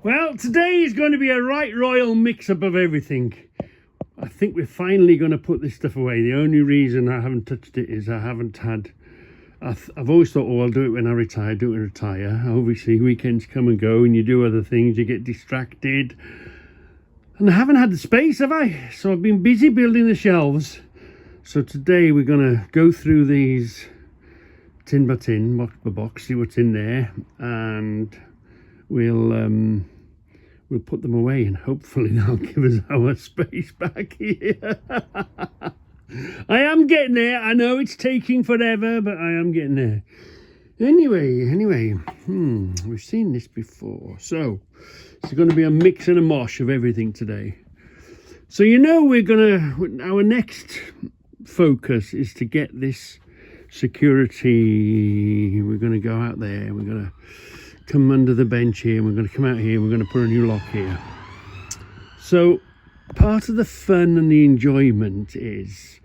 Well, today is going to be a right royal mix-up of everything. I think we're finally going to put this stuff away. The only reason I haven't touched it is I haven't had... I've always thought, oh, I'll do it when I retire, do it when I retire. Obviously, weekends come and go and you do other things, you get distracted. And I haven't had the space, have I? So I've been busy building the shelves. So today we're going to go through these tin by tin, box by box, see what's in there. And we'll put them away and hopefully they'll give us our space back here. I am getting there. I know it's taking forever, but I am getting there. Anyway, we've seen this before. So it's going to be a mix and a mosh of everything today. So our next focus is to get this security. We're going to go out there. We're going to come under the bench here. We're going to come out here. We're going to put a new lock here. So part of the fun and the enjoyment is,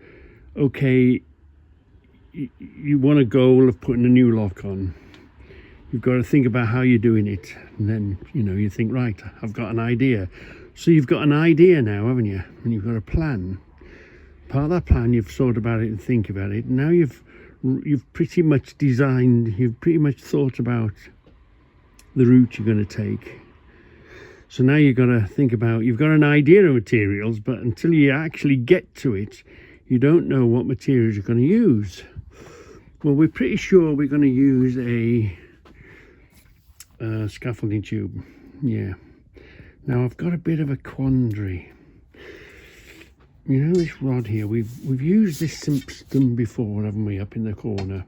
okay, you want a goal of putting a new lock on. You've got to think about how you're doing it. And then, you think, right, I've got an idea. So you've got an idea now, haven't you? And you've got a plan. Part of that plan, you've thought about it and think about it. Now you've pretty much designed, you've pretty much thought about the route you're going to take. So now you've got to think about, you've got an idea of materials, but until you actually get to it, you don't know what materials you're going to use. Well, we're pretty sure we're going to use a scaffolding tube. Yeah. Now I've got a bit of a quandary. This rod here, we've used this system before, haven't we, up in the corner?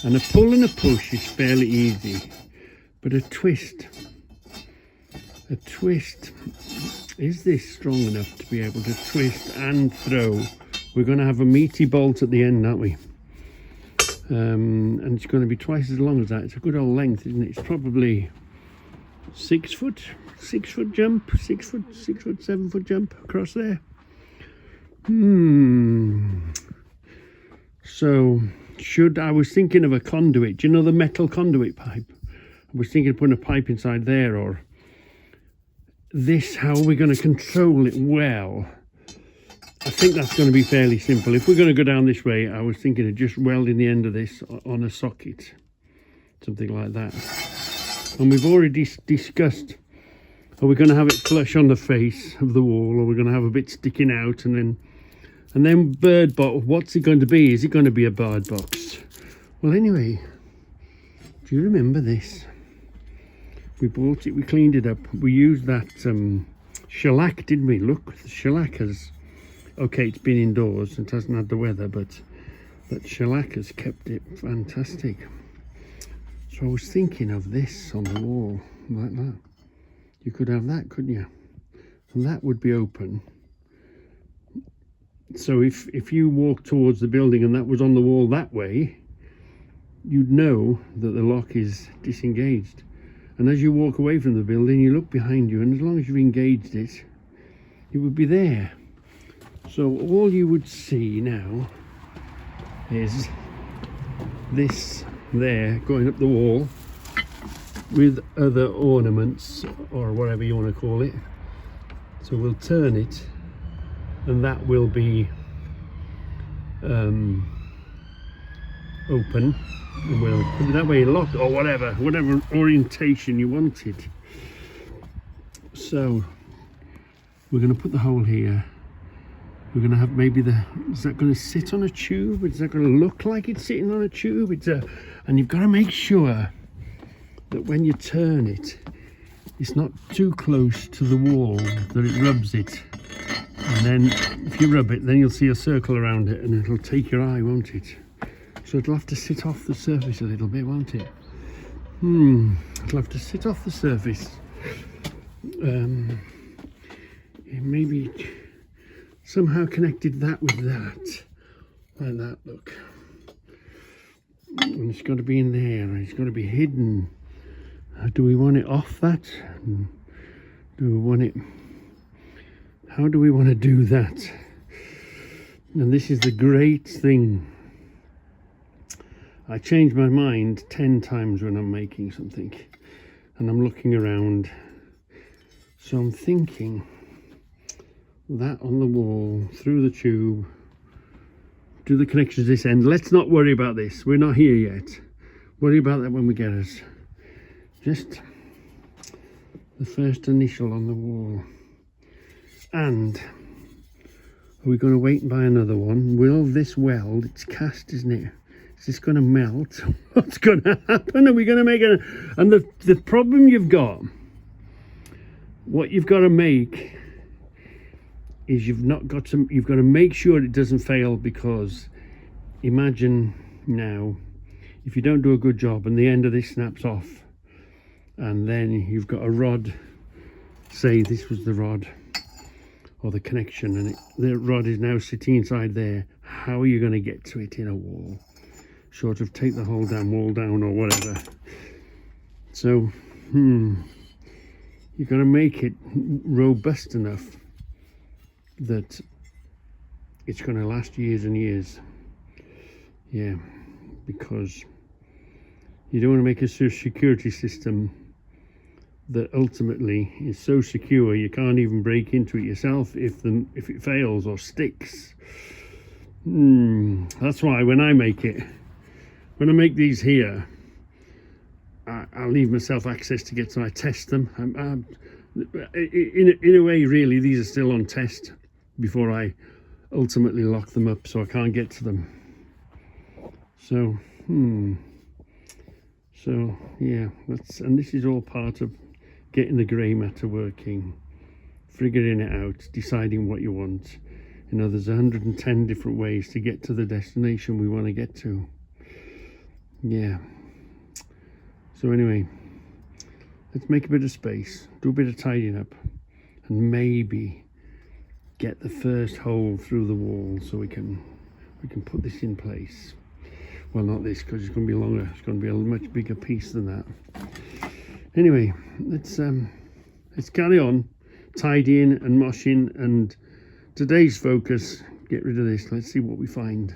And a pull and a push is fairly easy, but a twist, is this strong enough to be able to twist and throw? We're going to have a meaty bolt at the end, aren't we? And it's going to be twice as long as that. It's a good old length, isn't it? It's probably 6 foot jump, 7 foot jump across there. So I was thinking of a conduit. Do you know the metal conduit pipe? I was thinking of putting a pipe inside there, or this, how are we going to control it well? I think that's going to be fairly simple. If we're going to go down this way, I was thinking of just welding the end of this on a socket, something like that. And we've already discussed, are we going to have it flush on the face of the wall, or we're going to have a bit sticking out, and then bird box. What's it going to be? Is it going to be a bird box? Well, anyway, do you remember this? We bought it, we cleaned it up, we used that shellac, didn't we? Look, the shellac has, okay, it's been indoors and it hasn't had the weather, but that shellac has kept it fantastic. So I was thinking of this on the wall, like that. You could have that, couldn't you? And that would be open. So if you walk towards the building and that was on the wall that way, you'd know that the lock is disengaged. And as you walk away from the building, you look behind you, and as long as you've engaged it, it would be there. So all you would see now is this there going up the wall with other ornaments, or whatever you want to call it. So we'll turn it, and that will be open, and we'll put it that way, locked, or whatever orientation you wanted. So we're going to put the hole here. We're going to have maybe is that going to sit on a tube? Is that going to look like it's sitting on a tube? And you've got to make sure that when you turn it, it's not too close to the wall that it rubs it. And then if you rub it, then you'll see a circle around it, and it'll take your eye, won't it? So it'll have to sit off the surface a little bit, won't it? It'll have to sit off the surface. Maybe somehow connected that with that, like that, look. And it's got to be in there, and it's got to be hidden. Do we want it off that? Do we want it... How do we want to do that? And this is the great thing. I change my mind 10 times when I'm making something, and I'm looking around So I'm thinking that on the wall, through the tube, do the connections this end. Let's not worry about this. We're not here yet. Worry about that when we get us. Just the first initial on the wall. And are we going to wait and buy another one? Will this weld? It's cast, isn't it? Is this going to melt? What's going to happen? Are we going to make it? And the problem you've got, what you've got to make is you've got to make sure it doesn't fail, because imagine now if you don't do a good job and the end of this snaps off, and then you've got a rod, say this was the rod or the connection, and the rod is now sitting inside there. How are you going to get to it in a wall? Short of take the whole damn wall down or whatever. So you've got to make it robust enough that it's going to last years and years. Yeah, because you don't want to make a security system that ultimately is so secure you can't even break into it yourself if it fails or sticks. That's why when I make these here, I leave myself access to get, so I test them. In a way, really, these are still on test before I ultimately lock them up, so I can't get to them. So so yeah, and this is all part of getting the grey matter working, figuring it out, deciding what you want. You know, there's 110 different ways to get to the destination we want to get to. Yeah. So anyway, let's make a bit of space, do a bit of tidying up, and maybe get the first hole through the wall so we can put this in place. Well, not this, because it's going to be longer. It's going to be a much bigger piece than that. Anyway, let's carry on tidying and moshing, and today's focus, get rid of this. Let's see what we find.